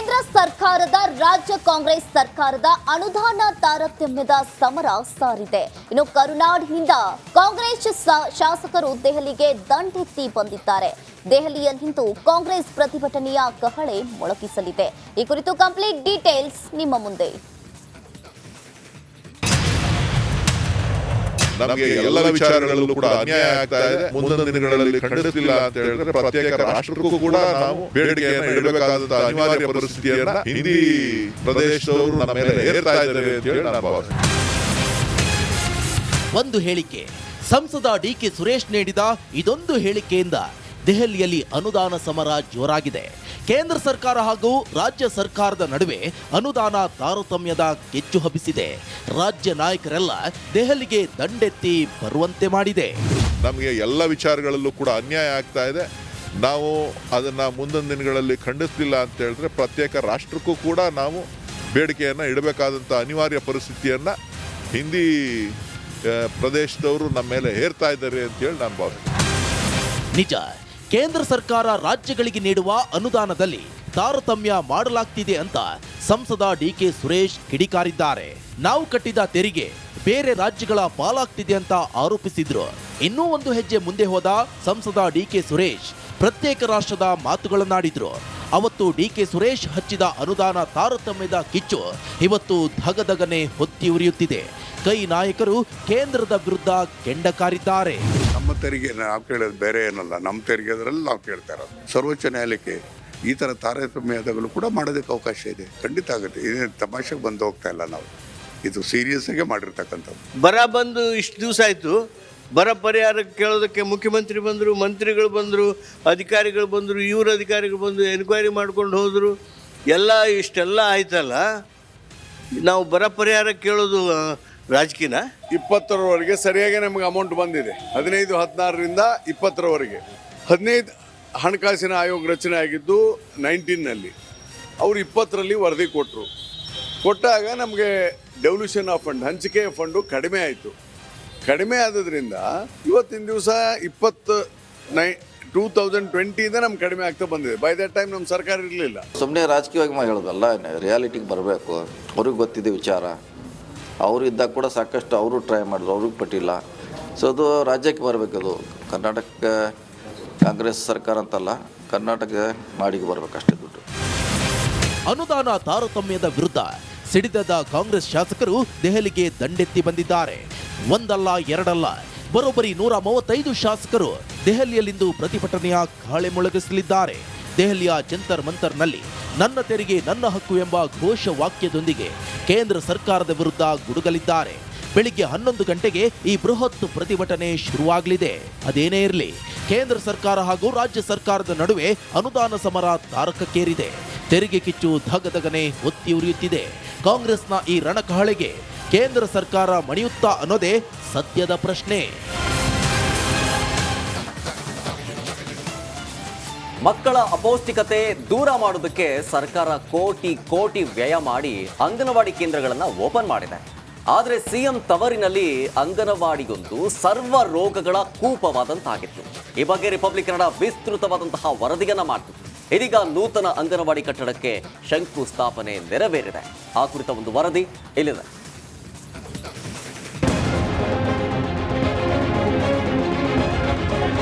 ಕೇಂದ್ರ ಸರ್ಕಾರದ ರಾಜ್ಯ ಕಾಂಗ್ರೆಸ್ ಸರ್ಕಾರದ ಅನುದಾನ ತಾರತಮ್ಯದ ಸಮರ ಸಾರಿದೆ. ಇನ್ನು ಕರುನಾಡಿನಿಂದ ಕಾಂಗ್ರೆಸ್ ಶಾಸಕರು ದೆಹಲಿಗೆ ದಂಡೆತ್ತಿ ಬಂದಿದ್ದಾರೆ. ದೆಹಲಿಯಲ್ಲಿಂದು ಕಾಂಗ್ರೆಸ್ ಪ್ರತಿಭಟನೆಯ ಕಹಳೆ ಮೊಳಗಿಸಲಿದೆ. ಈ ಕುರಿತು ಕಂಪ್ಲೀಟ್ ಡೀಟೇಲ್ಸ್ ನಿಮ್ಮ ಮುಂದೆ. ನಮಗೆ ಎಲ್ಲ ವಿಚಾರಗಳಲ್ಲೂ ಕೂಡ ಅನ್ಯಾಯ ಆಗ್ತಾ ಇದೆ. ಮುಂದಿನ ದಿನಗಳಲ್ಲಿ ಖಂಡಿಸಿಲ್ಲ ಅಂತ ಹೇಳಿದ್ರೆ ಪ್ರತ್ಯೇಕ ರಾಷ್ಟ್ರಕ್ಕೂ ಕೂಡ ನಾವು ಬೇಡಿಕೆಯನ್ನು ಇಡಬೇಕಾದಂತಹ ಅನಿವಾರ್ಯ ಪರಿಸ್ಥಿತಿಯನ್ನ ಹಿಂದಿ ಪ್ರದೇಶದವರು ನಮ್ಮ ಮೇಲೆ ಹೇರ್ತಾ ಇದ್ದಾರೆ ಅಂತ ಹೇಳಿ ನಾನು ಭಾವಿಸ್ತೇನೆ. ಒಂದು ಹೇಳಿಕೆ ಸಂಸದ ಡಿಕೆ ಸುರೇಶ್ ನೀಡಿದ ಇದೊಂದು ಹೇಳಿಕೆಯಿಂದ ದೆಹಲಿಯಲ್ಲಿ ಅನುದಾನ ಸಮರ ಜೋರಾಗಿದೆ. ಕೇಂದ್ರ ಸರ್ಕಾರ ಹಾಗೂ ರಾಜ್ಯ ಸರ್ಕಾರದ ನಡುವೆ ಅನುದಾನ ತಾರತಮ್ಯದ ಕೆಚ್ಚು ಹಬ್ಬಿಸಿದೆ. ರಾಜ್ಯ ನಾಯಕರೆಲ್ಲ ದೆಹಲಿಗೆ ದಂಡೆತ್ತಿ ಬರುವಂತೆ ಮಾಡಿದೆ. ನಮಗೆ ಎಲ್ಲ ವಿಚಾರಗಳಲ್ಲೂ ಕೂಡ ಅನ್ಯಾಯ ಆಗ್ತಾ ಇದೆ. ನಾವು ಅದನ್ನ ಮುಂದಿನ ದಿನಗಳಲ್ಲಿ ಖಂಡಿಸಲಿಲ್ಲ ಅಂತ ಹೇಳಿದ್ರೆ ಪ್ರತ್ಯೇಕ ರಾಷ್ಟ್ರಕ್ಕೂ ಕೂಡ ನಾವು ಬೇಡಿಕೆಯನ್ನು ಇಡಬೇಕಾದಂತಹ ಅನಿವಾರ್ಯ ಪರಿಸ್ಥಿತಿಯನ್ನ ಹಿಂದಿ ಪ್ರದೇಶದವರು ನಮ್ಮ ಮೇಲೆ ಹೇರ್ತಾ ಇದ್ದಾರೆ ಅಂತ ಹೇಳಿ ನಾನು ಭಾವಿಸ್ತೇನೆ. ನಿಜ, ಕೇಂದ್ರ ಸರ್ಕಾರ ರಾಜ್ಯಗಳಿಗೆ ನೀಡುವ ಅನುದಾನದಲ್ಲಿ ತಾರತಮ್ಯ ಮಾಡಲಾಗ್ತಿದೆ ಅಂತ ಸಂಸದ ಡಿಕೆ ಸುರೇಶ್ ಕಿಡಿಕಾರಿದ್ದಾರೆ. ನಾವು ಕಟ್ಟಿದ ತೆರಿಗೆ ಬೇರೆ ರಾಜ್ಯಗಳ ಪಾಲಾಗ್ತಿದೆ ಅಂತ ಆರೋಪಿಸಿದ್ರು. ಇನ್ನೂ ಒಂದು ಹೆಜ್ಜೆ ಮುಂದೆ ಹೋದ ಸಂಸದ ಡಿಕೆ ಸುರೇಶ್ ಪ್ರತ್ಯೇಕ ರಾಷ್ಟ್ರದ ಮಾತುಗಳನ್ನಾಡಿದ್ರು. ಅವತ್ತು ಡಿಕೆ ಸುರೇಶ್ ಹಚ್ಚಿದ ಅನುದಾನ ತಾರತಮ್ಯದ ಕಿಚ್ಚು ಇವತ್ತು ಧಗಧಗನೆ ಹೊತ್ತಿ ಉರಿಯುತ್ತಿದೆ. ಕೈ ನಾಯಕರು ಕೇಂದ್ರದ ವಿರುದ್ಧ ಕೆಂಡ ಕಾರಿದ್ದಾರೆ. ನಮ್ಮ ತೆರಿಗೆ ನಾವು ಕೇಳೋದು ಬೇರೆ ಏನಲ್ಲ, ನಮ್ಮ ತೆರಿಗೆದ್ರಲ್ಲಿ ನಾವು ಕೇಳ್ತಾ ಇರೋದು. ಸರ್ವೋಚ್ಚ ನ್ಯಾಯಾಲಯಕ್ಕೆ ಈ ಥರ ತಾರತಮ್ಯಗಳು ಕೂಡ ಮಾಡೋದಕ್ಕೆ ಅವಕಾಶ ಇದೆ. ಖಂಡಿತ ಆಗುತ್ತೆ. ಇದೇನು ತಮಾಷೆಗೆ ಬಂದು ಹೋಗ್ತಾ ಇಲ್ಲ. ನಾವು ಇದು ಸೀರಿಯಸ್ ಆಗಿ ಮಾಡಿರ್ತಕ್ಕಂಥದ್ದು. ಬರ ಬಂದು ಇಷ್ಟು ದಿವಸ ಆಯಿತು. ಬರ ಪರಿಹಾರಕ್ಕೆ ಕೇಳೋದಕ್ಕೆ ಮುಖ್ಯಮಂತ್ರಿ ಬಂದರು, ಮಂತ್ರಿಗಳು ಬಂದರು, ಅಧಿಕಾರಿಗಳು ಬಂದರು, ಇವರು ಅಧಿಕಾರಿಗಳು ಬಂದು ಎನ್ಕ್ವೈರಿ ಮಾಡ್ಕೊಂಡು ಹೋದರು. ಇಷ್ಟೆಲ್ಲ ಆಯ್ತಲ್ಲ, ನಾವು ಬರ ಪರಿಹಾರ ಕೇಳೋದು ರಾಜಕೀಯನ? 20ರವರೆಗೆ ಸರಿಯಾಗಿ ನಮಗೆ ಅಮೌಂಟ್ ಬಂದಿದೆ. 15, 16ರಿಂದ 20ರವರೆಗೆ 15 ಹಣಕಾಸಿನ ಆಯೋಗ ರಚನೆ ಆಗಿದ್ದು 19ನಲ್ಲಿ. ಅವರು 20ರಲ್ಲಿ ವರದಿ ಕೊಟ್ಟಾಗ ನಮಗೆ ಡೆವಲ್ಯೂಷನ್ ಆಫ್ ಫಂಡ್, ಹಂಚಿಕೆಯ ಫಂಡು ಕಡಿಮೆ ಆಯಿತು. ಕಡಿಮೆ ಆದ್ರಿಂದ ಇವತ್ತಿನ ದಿವಸ 2020 ನಮ್ಗೆ ಕಡಿಮೆ ಆಗ್ತಾ ಬಂದಿದೆ. ಬೈ ದಟ್ ಟೈಮ್ ನಮ್ಮ ಸರ್ಕಾರ ಇರಲಿಲ್ಲ. ಸುಮ್ಮನೆ ರಾಜಕೀಯವಾಗಿ ಹೇಳೋದಲ್ಲ, ರಿಯಾಲಿಟಿಗೆ ಬರಬೇಕು. ಅವ್ರಿಗೆ ಗೊತ್ತಿದೆ ವಿಚಾರ. ಅವರು ಇದ್ದಾಗ ಕೂಡ ಸಾಕಷ್ಟು ಅವರು ಟ್ರೈ ಮಾಡಿದ್ರು, ಅವ್ರಿಗೆ ಪಟ್ಟಿಲ್ಲ. ಸೊ ಅದು ರಾಜ್ಯಕ್ಕೆ ಬರಬೇಕದು. ಕರ್ನಾಟಕ ಕಾಂಗ್ರೆಸ್ ಸರ್ಕಾರ ಅಂತಲ್ಲ, ಕರ್ನಾಟಕ ನಾಡಿಗೆ ಬರಬೇಕಷ್ಟೇ ದುಡ್ಡು. ಅನುದಾನ ತಾರತಮ್ಯದ ವಿರುದ್ಧ ಸಿಡಿದ ಕಾಂಗ್ರೆಸ್ ಶಾಸಕರು ದೆಹಲಿಗೆ ದಂಡೆತ್ತಿ ಬಂದಿದ್ದಾರೆ. ಒಂದಲ್ಲ ಎರಡಲ್ಲ, ಬರೋಬ್ಬರಿ 135 ಶಾಸಕರು ದೆಹಲಿಯಲ್ಲಿಂದು ಪ್ರತಿಭಟನೆಯ ಕಹಳೆ ಮೊಳಗಿಸಲಿದ್ದಾರೆ. ದೆಹಲಿಯ ಜಂತರ್ ಮಂತರ್ನಲ್ಲಿ ನನ್ನ ತೆರಿಗೆ ನನ್ನ ಹಕ್ಕು ಎಂಬ ಘೋಷ ವಾಕ್ಯದೊಂದಿಗೆ ಕೇಂದ್ರ ಸರ್ಕಾರದ ವಿರುದ್ಧ ಗುಡುಗಲಿದ್ದಾರೆ. ಬೆಳಿಗ್ಗೆ 11 ಗಂಟೆಗೆ ಈ ಬೃಹತ್ ಪ್ರತಿಭಟನೆ ಶುರುವಾಗಲಿದೆ. ಅದೇನೇ ಇರಲಿ, ಕೇಂದ್ರ ಸರ್ಕಾರ ಹಾಗೂ ರಾಜ್ಯ ಸರ್ಕಾರದ ನಡುವೆ ಅನುದಾನ ಸಮರ ತಾರಕಕ್ಕೇರಿದೆ. ತೆರಿಗೆ ಕಿಚ್ಚು ಧಗಧಗನೆ ಹೊತ್ತಿ ಉರಿಯುತ್ತಿದೆ. ಕಾಂಗ್ರೆಸ್ನ ಈ ರಣಕಹಳೆಗೆ ಕೇಂದ್ರ ಸರ್ಕಾರ ಮಣಿಯುತ್ತಾ ಅನ್ನೋದೇ ಸದ್ಯದ ಪ್ರಶ್ನೆ. ಮಕ್ಕಳ ಅಪೌಷ್ಟಿಕತೆ ದೂರ ಮಾಡೋದಕ್ಕೆ ಸರ್ಕಾರ ಕೋಟಿ ವ್ಯಯ ಮಾಡಿ ಅಂಗನವಾಡಿ ಕೇಂದ್ರಗಳನ್ನು ಓಪನ್ ಮಾಡಿದೆ. ಆದರೆ ಸಿಎಂ ತವರಿನಲ್ಲಿ ಅಂಗನವಾಡಿಗೊಂದು ಸರ್ವ ರೋಗಗಳ ಕೂಪವಾದಂತಾಗಿತ್ತು. ಈ ಬಗ್ಗೆ ರಿಪಬ್ಲಿಕ್ ಕನ್ನಡ ವಿಸ್ತೃತವಾದಂತಹ ವರದಿಯನ್ನ ಮಾಡಿತು. ಇದೀಗ ನೂತನ ಅಂಗನವಾಡಿ ಕಟ್ಟಡಕ್ಕೆ ಶಂಕುಸ್ಥಾಪನೆ ನೆರವೇರಿದೆ. ಆ ಕುರಿತ ಒಂದು ವರದಿ ಇಲ್ಲಿದೆ.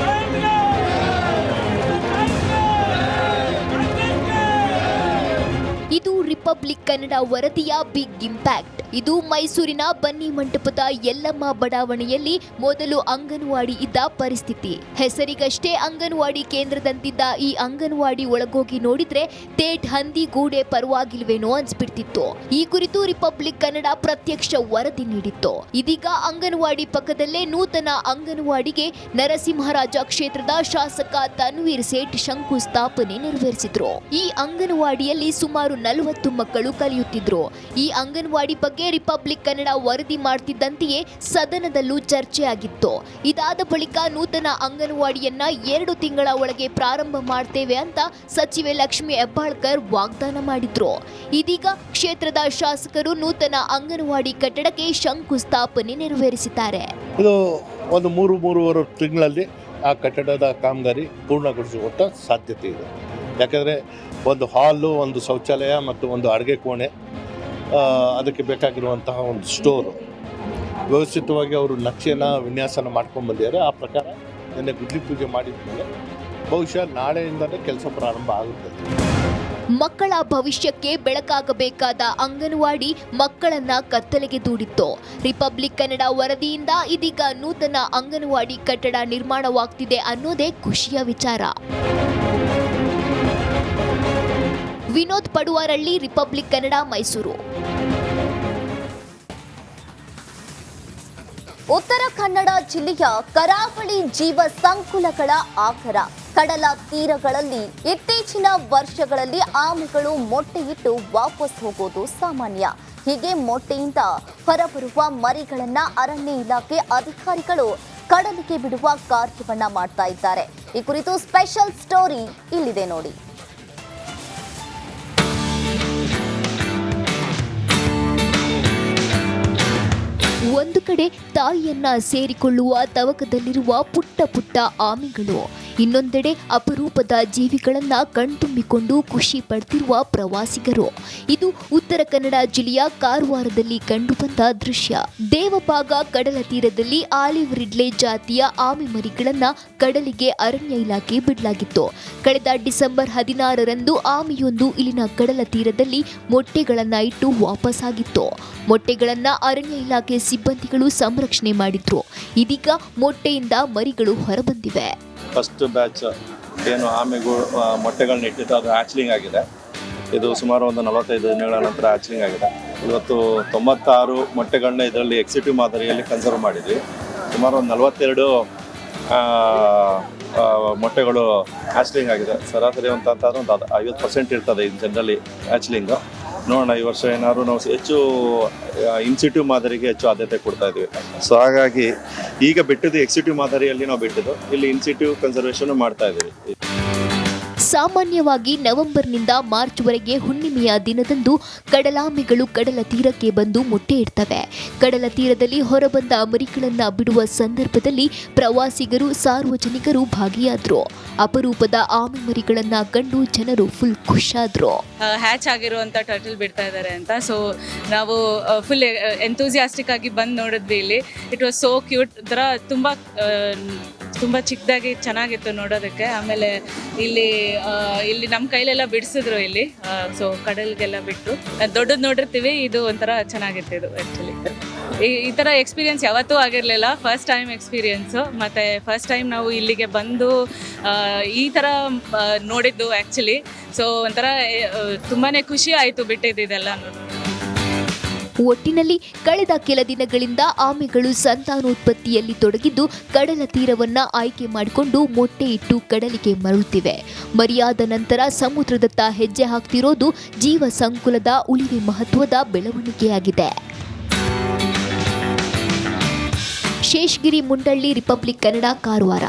ಇದು ರಿಪಬ್ಲಿಕ್ ಕನ್ನಡ ವರದಿಯ ಬಿಗ್ ಇಂಪ್ಯಾಕ್ಟ್. ಇದು ಮೈಸೂರಿನ ಬನ್ನಿ ಮಂಟಪದ ಯಲ್ಲಮ್ಮ ಬಡಾವಣೆಯಲ್ಲಿ ಮೊದಲು ಅಂಗನವಾಡಿ ಇದ್ದ ಪರಿಸ್ಥಿತಿ. ಹೆಸರಿಗಷ್ಟೇ ಅಂಗನವಾಡಿ ಕೇಂದ್ರದಂತಿದ್ದ ಈ ಅಂಗನವಾಡಿ ಒಳಗೋಗಿ ನೋಡಿದ್ರೆ ತೇಟ್ ಹಂದಿ ಗೂಡೆ ಪರವಾಗಿಲ್ವೇನೋ ಅನ್ಸ್ಬಿಡ್ತಿತ್ತು. ಈ ಕುರಿತು ರಿಪಬ್ಲಿಕ್ ಕನ್ನಡ ಪ್ರತ್ಯಕ್ಷ ವರದಿ ನೀಡಿತ್ತು. ಇದೀಗ ಅಂಗನವಾಡಿ ಪಕ್ಕದಲ್ಲೇ ನೂತನ ಅಂಗನವಾಡಿಗೆ ನರಸಿಂಹರಾಜ ಕ್ಷೇತ್ರದ ಶಾಸಕ ತನ್ವೀರ್ ಸೇಠ್ ಶಂಕುಸ್ಥಾಪನೆ ನೆರವೇರಿಸಿದ್ರು. ಈ ಅಂಗನವಾಡಿಯಲ್ಲಿ ಸುಮಾರು 40 ಮಕ್ಕಳು ಕಲಿಯುತ್ತಿದ್ರು. ಈ ಅಂಗನವಾಡಿ ಬಗ್ಗೆ ರಿಪಬ್ಲಿಕ್ ಕನ್ನಡ ವರದಿ ಮಾಡ್ತಿದ್ದಂತೆಯೇ ಸದನದಲ್ಲೂ ಚರ್ಚೆಯಾಗಿತ್ತು. ಇದಾದ ಬಳಿಕ ನೂತನ ಅಂಗನವಾಡಿಯನ್ನ 2 ತಿಂಗಳ ಒಳಗೆ ಪ್ರಾರಂಭ ಮಾಡ್ತೇವೆ ಅಂತ ಸಚಿವೆ ಲಕ್ಷ್ಮಿ ಹೆಬ್ಬಾಳ್ಕರ್ ವಾಗ್ದಾನ ಮಾಡಿದ್ರು. ಇದೀಗ ಕ್ಷೇತ್ರದ ಶಾಸಕರು ನೂತನ ಅಂಗನವಾಡಿ ಕಟ್ಟಡಕ್ಕೆ ಶಂಕುಸ್ಥಾಪನೆ ನೆರವೇರಿಸಿದ್ದಾರೆ. ಇದು ಒಂದು 3-3.5 ತಿಂಗಳಲ್ಲಿ ಆ ಕಟ್ಟಡದ ಕಾಮಗಾರಿ ಪೂರ್ಣಗೊಳಿಸುವಂಥ ಸಾಧ್ಯತೆ ಇದೆ. ಯಾಕಂದರೆ ಒಂದು ಹಾಲು, ಒಂದು ಶೌಚಾಲಯ ಮತ್ತು ಒಂದು ಅಡುಗೆ ಕೋಣೆ, ಅದಕ್ಕೆ ಬೇಕಾಗಿರುವಂತಹ ಒಂದು ಸ್ಟೋರು ವ್ಯವಸ್ಥಿತವಾಗಿ ಅವರು ನಕ್ಷೆಯನ್ನು ವಿನ್ಯಾಸನ ಮಾಡ್ಕೊಂಡು ಬಂದಿದ್ದಾರೆ. ಆ ಪ್ರಕಾರ ನಿನ್ನೆ ಗುದ್ಲಿ ಪೂಜೆ ಮಾಡಿದ ಮೇಲೆ ಬಹುಶಃ ನಾಳೆಯಿಂದಲೇ ಕೆಲಸ ಪ್ರಾರಂಭ ಆಗುತ್ತದೆ. ಮಕ್ಕಳ ಭವಿಷ್ಯಕ್ಕೆ ಬೆಳಕಾಗಬೇಕಾದ ಅಂಗನವಾಡಿ ಮಕ್ಕಳನ್ನ ಕತ್ತಲೆಗೆ ದೂಡಿತ್ತು. ರಿಪಬ್ಲಿಕ್ ಕನ್ನಡ ವರದಿಯಿಂದ ಇದೀಗ ನೂತನ ಅಂಗನವಾಡಿ ಕಟ್ಟಡ ನಿರ್ಮಾಣವಾಗ್ತಿದೆ ಅನ್ನೋದೇ ಖುಷಿಯ ವಿಚಾರ. ವಿನೋದ್ ಪಡುವಾರಳ್ಳಿ, ರಿಪಬ್ಲಿಕ್ ಕನ್ನಡ, ಮೈಸೂರು. ಉತ್ತರ ಕನ್ನಡ ಜಿಲ್ಲೆಯ ಕರಾವಳಿ ಜೀವ ಸಂಕುಲಗಳ ಆಗರ ಕಡಲ ತೀರಗಳಲ್ಲಿ ಇತ್ತೀಚಿನ ವರ್ಷಗಳಲ್ಲಿ ಆಮೆಗಳು ಮೊಟ್ಟೆಯಿಟ್ಟು ವಾಪಸ್ ಹೋಗೋದು ಸಾಮಾನ್ಯ. ಹೀಗೆ ಮೊಟ್ಟೆಯಿಂದ ಹೊರಬರುವ ಮರಿಗಳನ್ನ ಅರಣ್ಯ ಇಲಾಖೆ ಅಧಿಕಾರಿಗಳು ಕಡಲಿಗೆ ಬಿಡುವ ಕಾರ್ಯವನ್ನ ಮಾಡ್ತಾ ಇದ್ದಾರೆ. ಈ ಕುರಿತು ಸ್ಪೆಷಲ್ ಸ್ಟೋರಿ ಇಲ್ಲಿದೆ ನೋಡಿ. ಒಂದು ಕಡೆ ತಾಯಿಯನ್ನ ಸೇರಿಕೊಳ್ಳುವ ತವಕದಲ್ಲಿರುವ ಪುಟ್ಟ ಪುಟ್ಟ ಆಮೆಗಳು, ಇನ್ನೊಂದೆಡೆ ಅಪರೂಪದ ಜೀವಿಗಳನ್ನ ಕಣ್ತುಂಬಿಕೊಂಡು ಖುಷಿ ಪಡ್ತಿರುವ ಪ್ರವಾಸಿಗರು. ಇದು ಉತ್ತರ ಕನ್ನಡ ಜಿಲ್ಲೆಯ ಕಾರವಾರದಲ್ಲಿ ಕಂಡುಬಂದ ದೃಶ್ಯ. ದೇವಭಾಗ ಕಡಲ ತೀರದಲ್ಲಿ ಆಲಿವ್ ರಿಡ್ಲೆ ಜಾತಿಯ ಆಮೆ ಮರಿಗಳನ್ನ ಕಡಲಿಗೆ ಅರಣ್ಯ ಇಲಾಖೆ ಬಿಡಲಾಗಿತ್ತು. ಕಳೆದ ಡಿಸೆಂಬರ್ 16ರಂದು ಆಮೆಯೊಂದು ಇಲ್ಲಿನ ಕಡಲ ತೀರದಲ್ಲಿ ಮೊಟ್ಟೆಗಳನ್ನ ಇಟ್ಟು ವಾಪಸ್ಸಾಗಿತ್ತು. ಮೊಟ್ಟೆಗಳನ್ನ ಅರಣ್ಯ ಇಲಾಖೆ ಸಿಬ್ಬಂದಿಗಳು ಸಂರಕ್ಷಣೆ ಮಾಡಿದ್ರು. ಇದೀಗ ಮೊಟ್ಟೆಯಿಂದ ಮರಿಗಳು ಹೊರಬಂದಿವೆ. ಫಸ್ಟ್ ಬ್ಯಾಚ್ ಏನು ಆಮೆಗಳು ಮೊಟ್ಟೆಗಳನ್ನ ಇಟ್ಟಿತ್ತು, ಅದು ಹ್ಯಾಚ್ಲಿಂಗ್ ಆಗಿದೆ. ಇದು ಸುಮಾರು ಒಂದು 45 ದಿನಗಳ ನಂತರ ಹ್ಯಾಚ್ಲಿಂಗ್ ಆಗಿದೆ. ಇವತ್ತು 96 ಮೊಟ್ಟೆಗಳನ್ನ ಇದರಲ್ಲಿ ಎಕ್ಸಿಟಿವ್ ಮಾದರಿಯಲ್ಲಿ ಕನ್ಸರ್ವ್ ಮಾಡಿದ್ವಿ. ಸುಮಾರು ಒಂದು 42 ಮೊಟ್ಟೆಗಳು ಹ್ಯಾಚ್ಲಿಂಗ್ ಆಗಿದೆ. ಸರಾಸರಿ ಅಂತಂದ್ರೆ ಒಂದು 50% ಇರ್ತದೆ ಇನ್ ಜನರಲಿ ಹ್ಯಾಚ್ಲಿಂಗು. ನೋಡೋಣ ಈ ವರ್ಷ ಏನಾದ್ರು ನಾವು ಹೆಚ್ಚು ಇನ್ಸಿಟಿವ್ ಮಾದರಿಗೆ ಹೆಚ್ಚು ಆದ್ಯತೆ ಕೊಡ್ತಾ ಇದ್ವಿ. ಸೊ ಹಾಗಾಗಿ ಈಗ ಬಿಟ್ಟಿದ್ದು ಎಕ್ಸಿಟಿವ್ ಮಾದರಿಯಲ್ಲಿ ನಾವು ಬಿಟ್ಟಿದ್ದು, ಇಲ್ಲಿ ಇನ್ಸಿಟಿವ್ ಕನ್ಸರ್ವೇಷನ್ ಮಾಡ್ತಾ ಇದ್ದೀವಿ. ಸಾಮಾನ್ಯವಾಗಿ ನವೆಂಬರ್ನಿಂದ ಮಾರ್ಚ್ವರೆಗೆ ಹುಣ್ಣಿಮೆಯ ದಿನದಂದು ಕಡಲಾಮೆಗಳು ಕಡಲ ತೀರಕ್ಕೆ ಬಂದು ಮೊಟ್ಟೆ ಇಡ್ತವೆ. ಕಡಲ ತೀರದಲ್ಲಿ ಹೊರಬಂದ ಮರಿಗಳನ್ನ ಬಿಡುವ ಸಂದರ್ಭದಲ್ಲಿ ಪ್ರವಾಸಿಗರು, ಸಾರ್ವಜನಿಕರು ಭಾಗಿಯಾದ್ರು. ಅಪರೂಪದ ಆಮೆ ಮರಿಗಳನ್ನ ಕಂಡು ಜನರು ಫುಲ್ ಖುಷಾದ್ರು. ಹ್ಯಾಚ್ ಆಗಿರುವಂಥ ಟರ್ಟಲ್ ಬಿಡ್ತಾ ಇದ್ದಾರೆ ಅಂತ. ಸೊ ನಾವು ಫುಲ್ ಎಂತೂಸಿಯಾಸ್ಟಿಕ್ ಆಗಿ ಬಂದು ನೋಡಿದ್ವಿ ಇಲ್ಲಿ. It was so cute. ಥರ ತುಂಬ ಚಿಕ್ಕದಾಗಿ ಚೆನ್ನಾಗಿತ್ತು ನೋಡೋದಕ್ಕೆ. ಆಮೇಲೆ ಇಲ್ಲಿ ನಮ್ಮ ಕೈಲೆಲ್ಲ ಬಿಡಿಸಿದ್ರು ಇಲ್ಲಿ. ಸೊ ಕಡಲ್ಗೆಲ್ಲ ಬಿಟ್ಟು ದೊಡ್ಡದು ನೋಡಿರ್ತೀವಿ, ಇದು ಒಂಥರ ಚೆನ್ನಾಗಿತ್ತು. ಇದು ಆ್ಯಕ್ಚುಲಿ ಈ ಥರ ಎಕ್ಸ್ಪೀರಿಯನ್ಸ್ ಯಾವತ್ತೂ ಆಗಿರಲಿಲ್ಲ. First time experience. ಮತ್ತು ಫಸ್ಟ್ ಟೈಮ್ ನಾವು ಇಲ್ಲಿಗೆ ಬಂದು ಈ ಥರ ನೋಡಿದ್ದು ಆ್ಯಕ್ಚುಲಿ. ಸೊ ಒಂಥರ ತುಂಬಾ ಖುಷಿ ಆಯಿತು ಬಿಟ್ಟಿದ್ದೆಲ್ಲ. ಒಟ್ಟಿನಲ್ಲಿ ಕಳೆದ ಕೆಲ ದಿನಗಳಿಂದ ಆಮೆಗಳು ಸಂತಾನೋತ್ಪತ್ತಿಯಲ್ಲಿ ತೊಡಗಿದ್ದು ಕಡಲ ತೀರವನ್ನ ಆಯ್ಕೆ ಮಾಡಿಕೊಂಡು ಮೊಟ್ಟೆ ಇಟ್ಟು ಕಡಲಿಗೆ ಮರಳುತ್ತಿವೆ. ಮರಿಯಾದ ನಂತರ ಸಮುದ್ರದತ್ತ ಹೆಜ್ಜೆ ಹಾಕ್ತಿರೋದು ಜೀವ ಸಂಕುಲದ ಉಳಿವೆ ಮಹತ್ವದ ಬೆಳವಣಿಗೆಯಾಗಿದೆ. ಶೇಷಗಿರಿ ಮುಂಡಳ್ಳಿ, ರಿಪಬ್ಲಿಕ್ ಕನ್ನಡ, ಕಾರವಾರ.